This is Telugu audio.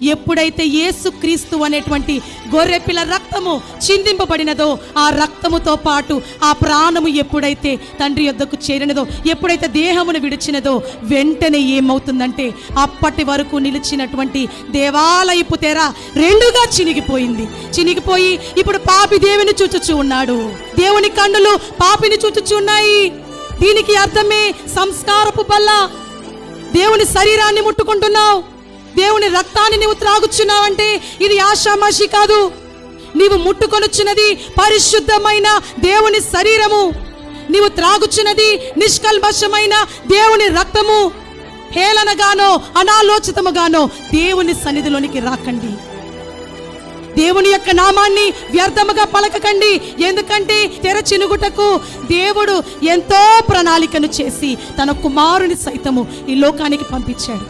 ఎప్పుడైతే యేసుక్రీస్తు అనేటువంటి గొర్రెపిల్ల రక్తము చిందింపబడినదో, ఆ రక్తముతో పాటు ఆ ప్రాణము ఎప్పుడైతే తండ్రి యొద్దకు చేరినదో, ఎప్పుడైతే దేహమును విడిచినదో, వెంటనే ఏమవుతుందంటే అప్పటి వరకు నిలిచినటువంటి దేవాలయపు తెర రెండుగా చినిగిపోయి ఇప్పుడు పాపి దేవుని చూచుచూ ఉన్నాడు. దేవుని కన్నులు పాపిని చూచుచూ ఉన్నాయి. దీనికి అర్థమే సంస్కారపు బల్ల. దేవుని శరీరాన్ని ముట్టుకుంటున్నావు, దేవుని రక్తాన్ని నీవు త్రాగుచున్నావంటే ఇది ఆషామాషి కాదు. నీవు ముట్టుకొనుచున్నది పరిశుద్ధమైన దేవుని శరీరము. నీవు త్రాగుచున్నది నిష్కల్మషమైన దేవుని రక్తము. హేళనగానో అనాలోచితముగానో దేవుని సన్నిధిలోనికి రాకండి. దేవుని యొక్క నామాన్ని వ్యర్థముగా పలకకండి. ఎందుకంటే తెర చినుగుటకు దేవుడు ఎంతో ప్రణాళికను చేసి తన కుమారుని సైతము ఈ లోకానికి పంపించాడు.